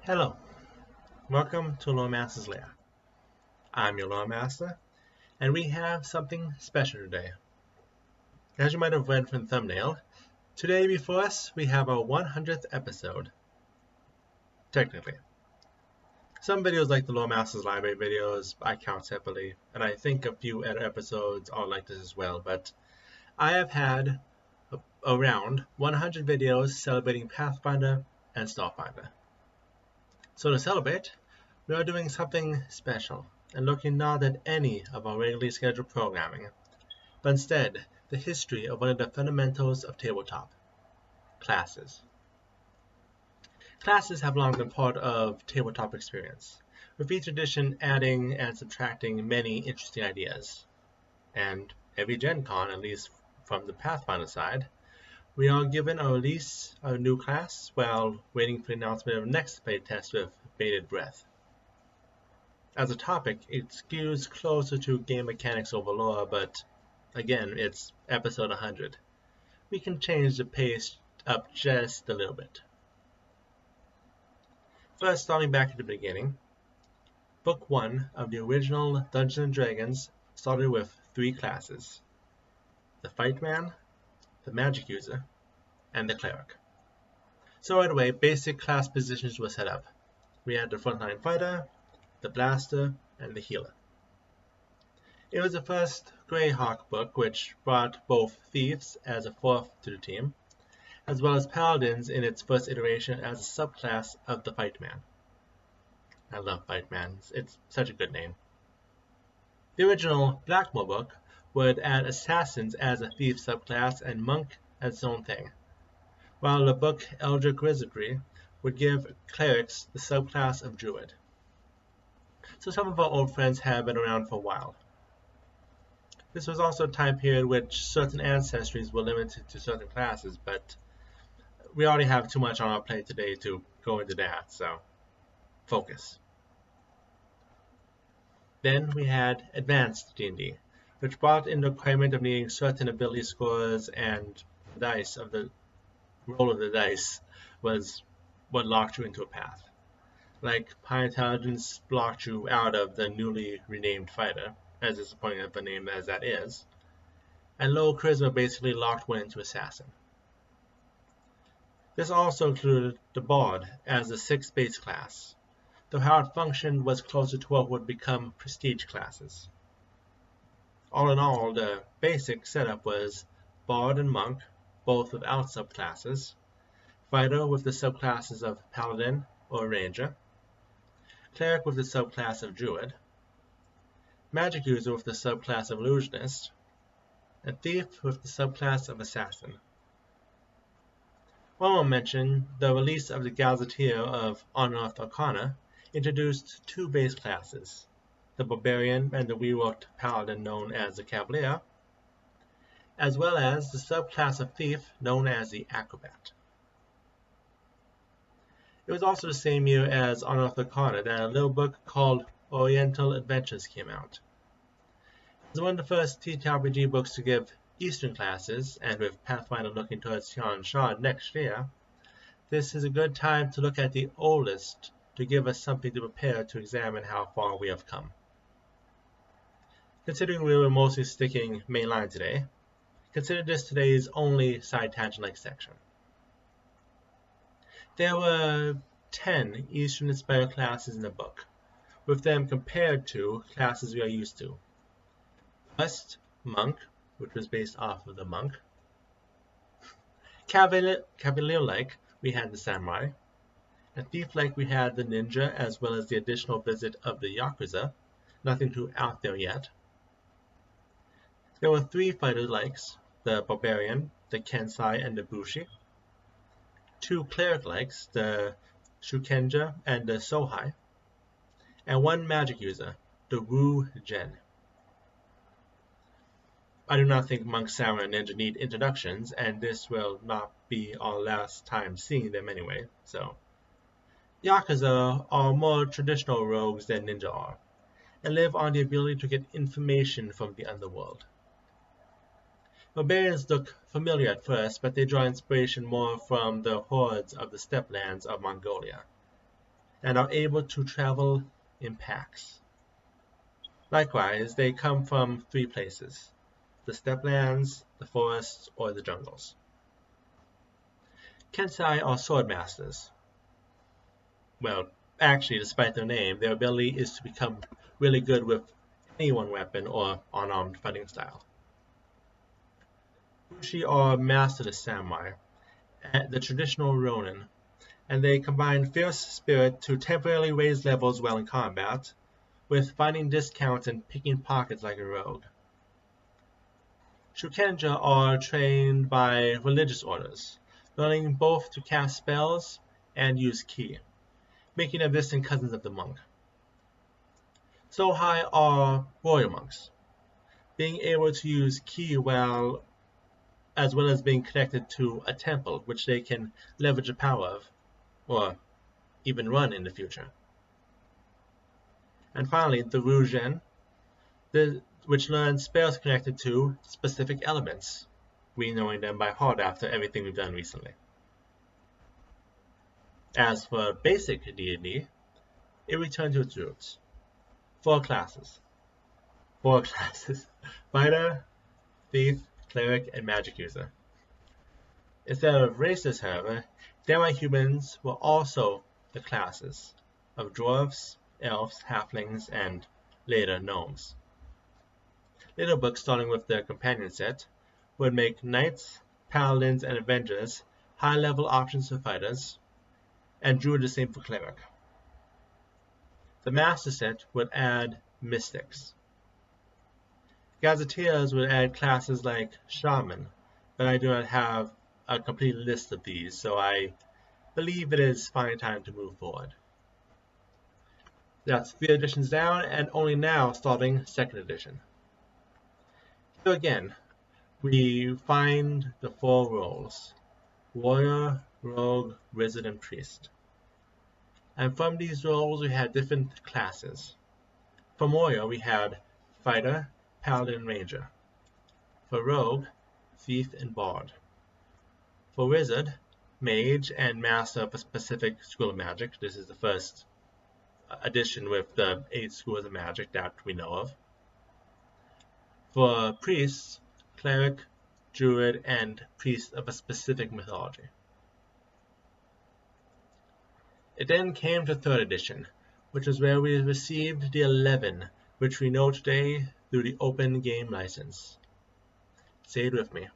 Hello, welcome to Lore Master's Lair. I'm your Lore Master, and we have something special today. As you might have read from the thumbnail, today before us we have our 100th episode. Technically. Some videos like the Lore Master's Library videos I count separately, and I think a few other episodes are like this as well, but I have had around 100 videos celebrating Pathfinder and Starfinder. So to celebrate, we are doing something special and looking not at any of our regularly scheduled programming, but instead the history of one of the fundamentals of tabletop, classes. Classes have long been part of tabletop experience, with each edition adding and subtracting many interesting ideas. And every GenCon, at least from the Pathfinder side, we are given a release of a new class while waiting for the announcement of the next playtest with bated breath. As a topic, it skews closer to game mechanics over lore, but again, it's episode 100. We can change the pace up just a little bit. First, starting back at the beginning, Book 1 of the original Dungeons & Dragons started with 3 classes: the Fightman, the Magic User, and the Cleric. So right away, basic class positions were set up. We had the Frontline Fighter, the Blaster, and the Healer. It was the first Greyhawk book which brought both Thieves as a fourth to the team, as well as Paladins in its first iteration as a subclass of the Fightman. I love Fightman, it's such a good name. The original Blackmore book would add Assassins as a Thief subclass and Monk as its own thing, while the book Eldritch Wizardry would give Clerics the subclass of Druid. So some of our old friends have been around for a while. This was also a time period which certain ancestries were limited to certain classes, but we already have too much on our plate today to go into that, so focus. Then we had Advanced D&D, which brought in the requirement of needing certain ability scores, and the roll of the dice was what locked you into a path. Like high intelligence blocked you out of the newly renamed fighter, as disappointing of a name as that is, and low charisma basically locked one into assassin. This also included the bard as a 6th base class, though how it functioned was closer to what would become prestige classes. All in all, the basic setup was bard and monk, both without subclasses, fighter with the subclasses of paladin or ranger, cleric with the subclass of druid, magic user with the subclass of illusionist, and thief with the subclass of assassin. One will mention the release of the Gazetteer of Unearthed Arcana introduced 2 base classes, the barbarian and the reworked paladin known as the cavalier, as well as the subclass of thief known as the acrobat. It was also the same year as Unearthed Arcana that a little book called Oriental Adventures came out. It was one of the first TTRPG books to give Eastern classes, and with Pathfinder looking towards Tian Shan next year, this is a good time to look at the oldest to give us something to prepare to examine how far we have come. Considering we were mostly sticking mainline today, consider this today's only side tangent-like section. There were 10 Eastern-inspired classes in the book, with them compared to classes we are used to. First, Monk, which was based off of the monk. Cavalier-like, we had the samurai. And thief-like, we had the ninja, as well as the additional visit of the yakuza. Nothing too out there yet. There were 3 fighter-likes, the barbarian, the kensai, and the bushi. 2 cleric-likes, the shukenja and the sohai. And 1 magic user, the wu gen. I do not think monk, samurai, and ninja need introductions, and this will not be our last time seeing them anyway, so. Yakuza are more traditional rogues than ninja are, and live on the ability to get information from the underworld. Barbarians look familiar at first, but they draw inspiration more from the hordes of the steppelands of Mongolia. and are able to travel in packs. Likewise, they come from 3 places: the stepplands, the forests, or the jungles. Kensai are sword masters. Well, actually, despite their name, their ability is to become really good with any one weapon or unarmed fighting style. Bushi are masterless samurai, the traditional ronin, and they combine fierce spirit to temporarily raise levels while in combat, with finding discounts and picking pockets like a rogue. Shukenja are trained by religious orders, learning both to cast spells and use ki, making them distant cousins of the monk. Sohai are warrior monks, being able to use ki as well as being connected to a temple, which they can leverage the power of, or even run in the future. And finally, the Rugen, which learns spells connected to specific elements, we knowing them by heart after everything we've done recently. As for basic D&D, it returns to its roots. 4 classes. Fighter, Thief, Cleric, and Magic User. Instead of races, however, demi-humans were also the classes of dwarves, elves, halflings, and later gnomes. Later books, starting with their companion set, would make knights, paladins, and avengers high-level options for fighters, and drew the same for cleric. The master set would add mystics. Gazetteers would add classes like shaman, but I do not have a complete list of these, so I believe it is finally time to move forward. That's 3 editions down, and only now starting 2nd edition. Here again, we find the 4 roles: warrior, rogue, wizard, and priest. And from these roles we had different classes. For warrior we had fighter, paladin, and ranger. For rogue, thief, and bard. For wizard, mage, and master of a specific school of magic. This is the first edition with the 8 schools of magic that we know of. For priests, cleric, druid, and priest of a specific mythology. It then came to 3rd edition, which is where we received the 11, which we know today through the open game license. Say it with me: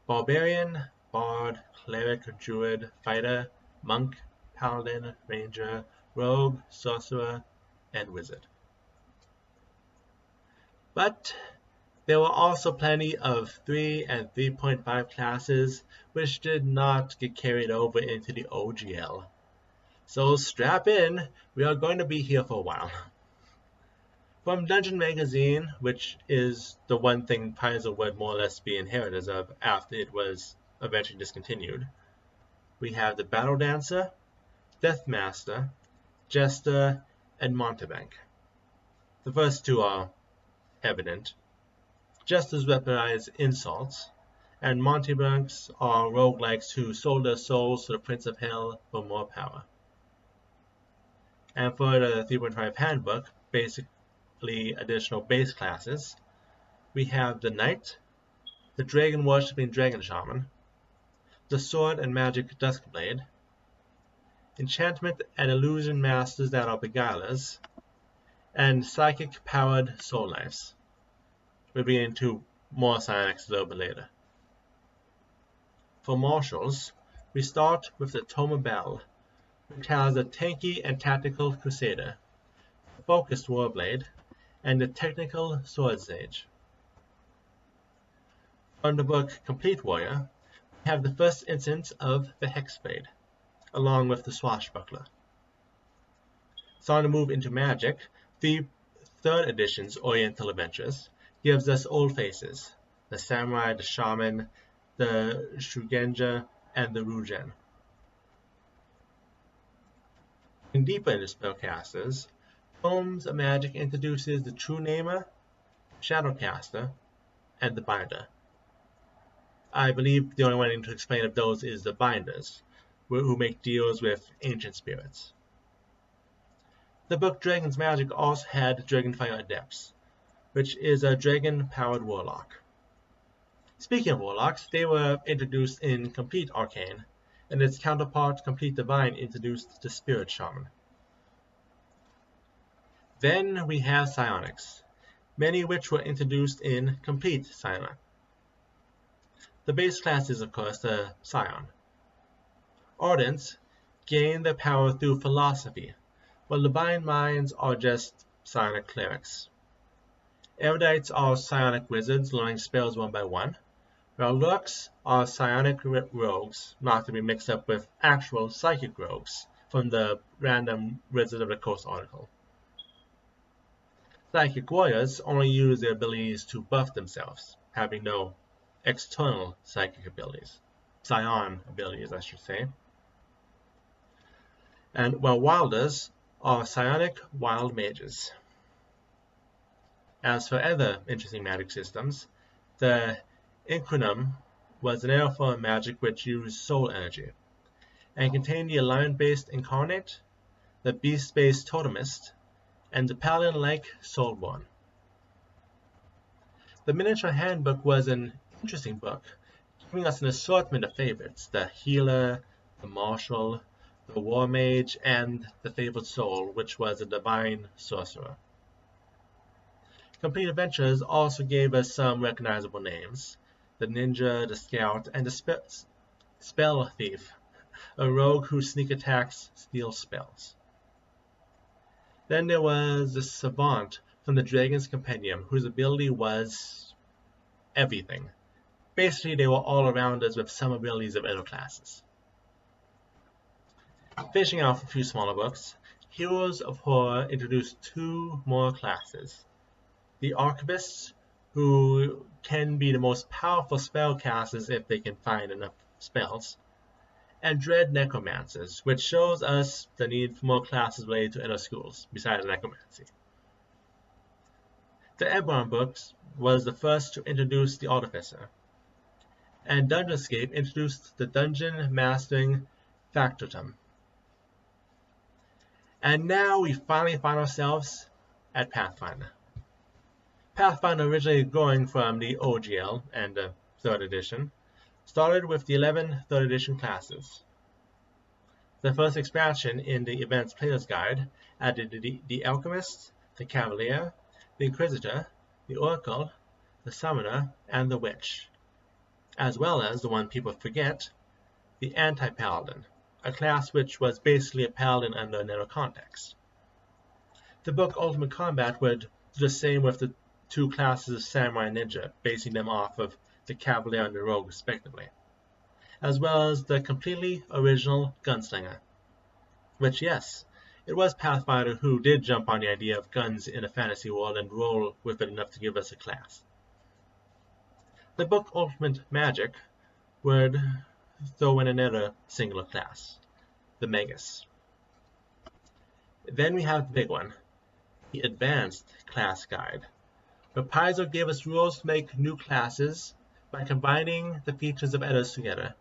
barbarian, bard, cleric, druid, fighter, monk, paladin, ranger, rogue, sorcerer, and wizard. But there were also plenty of 3 and 3.5 classes which did not get carried over into the OGL. So strap in, we are going to be here for a while. From Dungeon Magazine, which is the one thing Paizo would more or less be inheritors of after it was eventually discontinued, we have the Battle Dancer, Death Master, Jester, and Mountebank. The first 2 are evident. Jesters weaponize insults, and Mountebanks are roguelikes who sold their souls to the Prince of Hell for more power. And for the 3.5 handbook, basically additional base classes, we have the Knight, the Dragon Worshipping Dragon Shaman, the Sword and Magic Duskblade, Enchantment and Illusion Masters that are Beguilers, and Psychic Powered Soul Knives. We'll be into more Psionics a little bit later. For Marshals, we start with the Toma Bell, which has a tanky and tactical Crusader, a focused Warblade, and a technical Sword Sage. From the book Complete Warrior, we have the first instance of the Hexblade, along with the Swashbuckler. So on to move into Magic, the 3rd edition's Oriental Adventures gives us old faces: the Samurai, the Shaman, the Shugenja, and the Rugen. Going deeper into spellcasters, Tomes of Magic introduces the True Namer, Shadowcaster, and the Binder. I believe the only one I need to explain of those is the Binders, who make deals with ancient spirits. The book Dragon's Magic also had Dragonfire Adepts, which is a dragon-powered warlock. Speaking of warlocks, they were introduced in Complete Arcane, and its counterpart Complete Divine introduced the Spirit Shaman. Then we have psionics, many which were introduced in Complete Psionic. The base class is, of course, the Scion. Ardents gain their power through philosophy, while Divine Minds are just psionic clerics. Erudites are psionic wizards learning spells one by one, while Lurks are psionic rogues, not to be mixed up with actual psychic rogues from the random Wizard of the Coast article. Psychic warriors only use their abilities to buff themselves, having no external psychic abilities. Psion abilities, I should say. And while wilders are psionic wild mages. As for other interesting magic systems, the Inquinum was an airform magic which used soul energy, and contained the Alignment-based Incarnate, the Beast-based Totemist, and the Paladin-like Soulborn. The Miniature Handbook was an interesting book, giving us an assortment of favorites: the Healer, the Marshal, the War Mage, and the Fabled Soul, which was a divine sorcerer. Complete Adventures also gave us some recognizable names: the Ninja, the Scout, and the Spell Thief, a rogue whose sneak attacks steal spells. Then there was the Savant from the Dragon's Compendium, whose ability was everything. Basically, they were all arounders with some abilities of other classes. Finishing off a few smaller books, Heroes of Horror introduced two more classes: the Archivists, who can be the most powerful spellcasters if they can find enough spells, and Dread Necromancers, which shows us the need for more classes related to other schools besides necromancy. The Eberron books was the first to introduce the Artificer, and Dungeonscape introduced the Dungeon Mastering Factotum. And now we finally find ourselves at Pathfinder. Pathfinder, originally growing from the OGL and the 3rd edition, started with the 11 3rd edition classes. The first expansion in the Advanced Player's Guide added the Alchemist, the Cavalier, the Inquisitor, the Oracle, the Summoner, and the Witch, as well as the one people forget, the Anti-Paladin, a class which was basically a paladin under another context. The book Ultimate Combat would do the same with the two classes of Samurai and Ninja, basing them off of the Cavalier and the Rogue respectively, as well as the completely original Gunslinger, which, yes, it was Pathfinder who did jump on the idea of guns in a fantasy world and roll with it enough to give us a class. The book Ultimate Magic would throw in another singular class, the Magus. Then we have the big one, the Advanced Class Guide, where Paizo gave us rules to make new classes by combining the features of others together,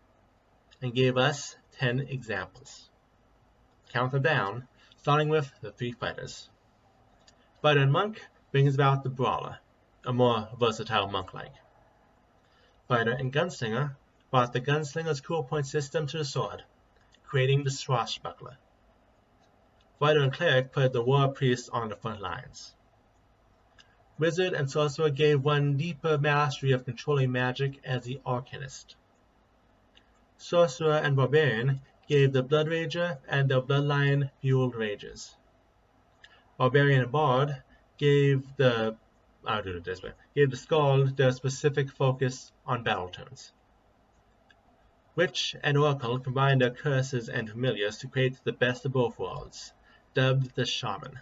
and gave us 10 examples. Count them down, starting with the 3 fighters. Fighter and Monk brings about the Brawler, a more versatile monk-like. Fighter and Gunslinger brought the Gunslinger's cool point system to the sword, creating the Swashbuckler. Fighter and Cleric put the War Priest on the front lines. Wizard and Sorcerer gave one deeper mastery of controlling magic as the Arcanist. Sorcerer and Barbarian gave the Blood Rager and the Bloodline-fueled Rages. Barbarian and Bard gave the Skald their specific focus on battle tones. Witch and Oracle combined their curses and familiars to create the best of both worlds, dubbed the Shaman.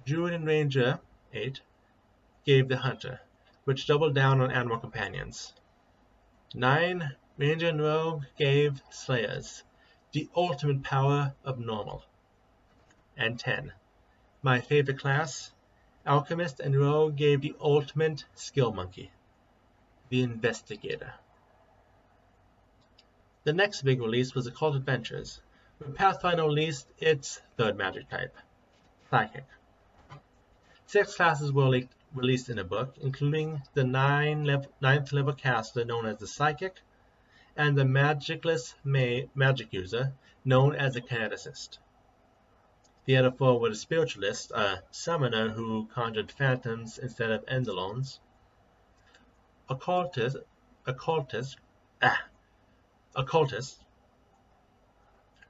Druid and Ranger 8 gave the Hunter, which doubled down on animal companions. 9, Ranger and Rogue gave Slayers, the ultimate power of normal. And 10, my favorite class, Alchemist and Rogue gave the ultimate skill monkey, the Investigator. The next big release was Occult Adventures, With Pathfinder released its third magic type, Psychic. 6 classes were released in the book, including the 9th level caster known as the Psychic, and the magicless magic user known as the Kineticist. The other 4 were the Spiritualist, a summoner who conjured phantoms instead of Enderlones, Occultist,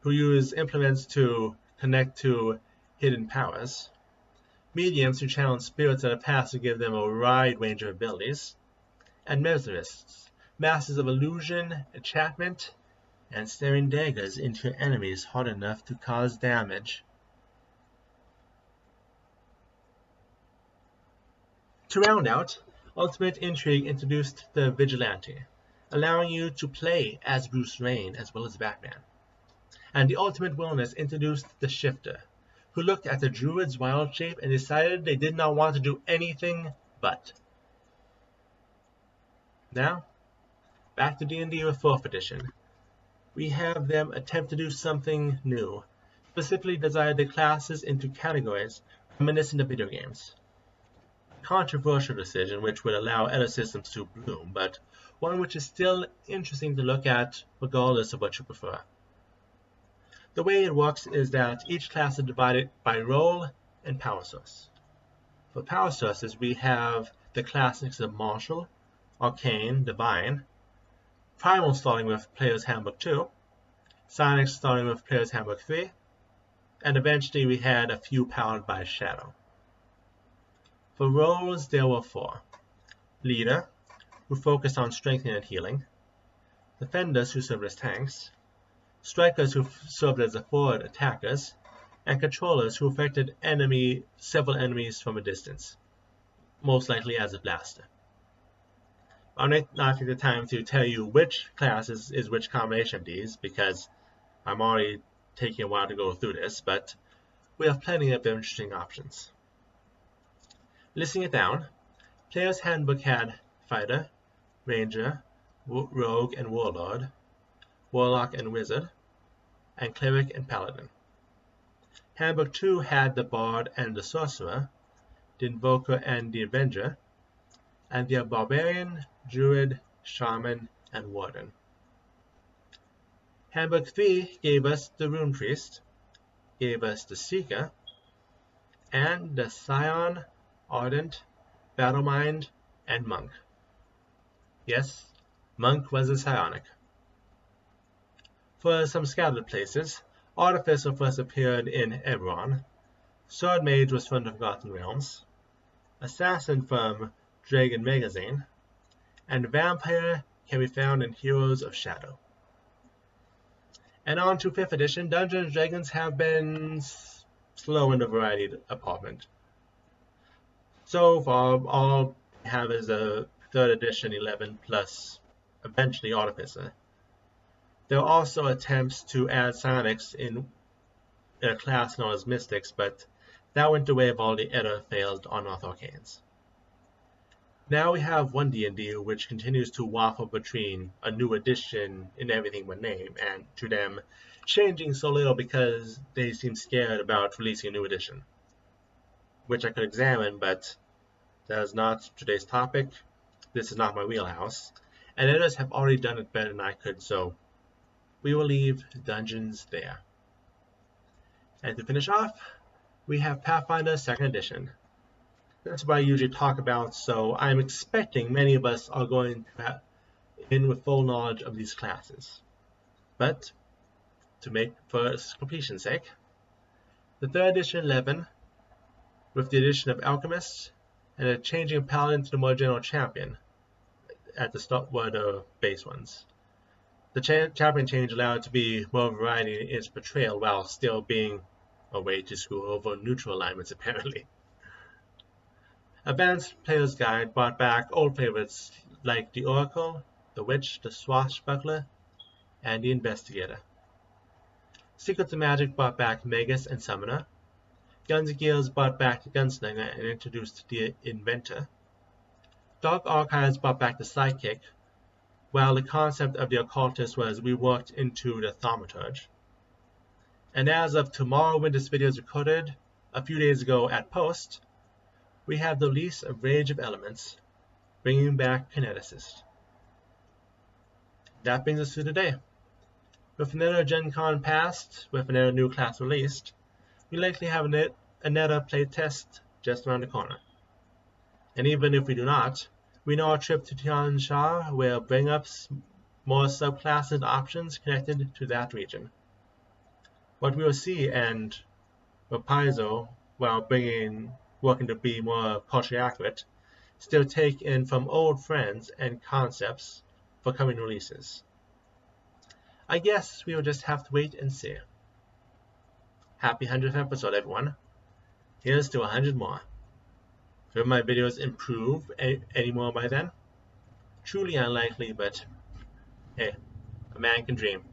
who use implements to connect to hidden powers, mediums who channel spirits of the past to give them a wide range of abilities, and mesmerists, masters of illusion, enchantment, and staring daggers into enemies hard enough to cause damage. To round out, Ultimate Intrigue introduced the Vigilante, allowing you to play as Bruce Wayne as well as Batman. And the Ultimate Wilderness introduced the Shifter, who looked at the Druid's wild shape and decided they did not want to do anything but. Now, back to D&D with 4th edition. We have them attempt to do something new, specifically divide the classes into categories reminiscent of video games. A controversial decision which would allow other systems to bloom, but one which is still interesting to look at regardless of what you prefer. The way it works is that each class is divided by role and power source. For power sources, we have the classics of Martial, Arcane, Divine, Primal starting with Player's Handbook 2, Psionic starting with Player's Handbook 3, and eventually we had a few powered by Shadow. For roles, there were 4. Leader, who focused on strengthening and healing, Defenders, who served as tanks, Strikers, who served as the forward attackers, and Controllers, who affected several enemies from a distance, most likely as a blaster. I'll not take the time to tell you which class is which combination of these, because I'm already taking a while to go through this, but we have plenty of interesting options. Listing it down, Player's Handbook had Fighter, Ranger, Rogue and Warlord, Warlock and Wizard, and Cleric and Paladin. Handbook 2 had the Bard and the Sorcerer, the Invoker and the Avenger, and the Barbarian, Druid, Shaman, and Warden. Handbook 3 gave us the Rune Priest, gave us the Seeker, and the Scion, Ardent, Battlemind, and Monk. Yes, Monk was a Psionic. For some scattered places, Artificer first appeared in Eberron, Sword Mage was from the Forgotten Realms, Assassin from Dragon Magazine, and Vampire can be found in Heroes of Shadow. And on to 5th edition, Dungeons & Dragons have been slow in the variety department. So far, all we have is a 3rd edition 11 plus eventually Artificer. There are also attempts to add psionics in a class known as Mystics, but that went the way of all the other failed unearthed arcanes. Now we have one D&D which continues to waffle between a new edition in everything but name, and to them changing so little because they seem scared about releasing a new edition, which I could examine, but that is not today's topic. This is not my wheelhouse, and others have already done it better than I could, so we will leave Dungeons there. And to finish off, we have Pathfinder 2nd edition. That's what I usually talk about, so I'm expecting many of us are going to in with full knowledge of these classes. But, for completion's sake, the 3rd edition 11, with the addition of Alchemists, and a changing of Paladin to the more general Champion, at the start were the base ones. The champion change allowed it to be more variety in its portrayal while still being a way to screw over neutral alignments apparently. Advanced Player's Guide brought back old favorites like the Oracle, the Witch, the Swashbuckler, and the Investigator. Secrets of Magic brought back Magus and Summoner. Guns and Gears brought back the Gunslinger and introduced the Inventor. Dark Archives brought back the Psychic, while the concept of the Occultist was reworked into the Thaumaturge. And as of tomorrow when this video is recorded, a few days ago at post, we have the release of Rage of Elements, bringing back Kineticist. That brings us to today. With another GenCon passed, with another new class released, we likely have another playtest just around the corner. And even if we do not, we know our trip to Tianxia will bring us more subclasses and options connected to that region. What we will see and Reprisal, while working to be more culturally accurate, still take in from old friends and concepts for coming releases. I guess we will just have to wait and see. Happy 100th episode, everyone. Here's to 100 more. Will my videos improve any more by then? Truly unlikely, but hey, a man can dream.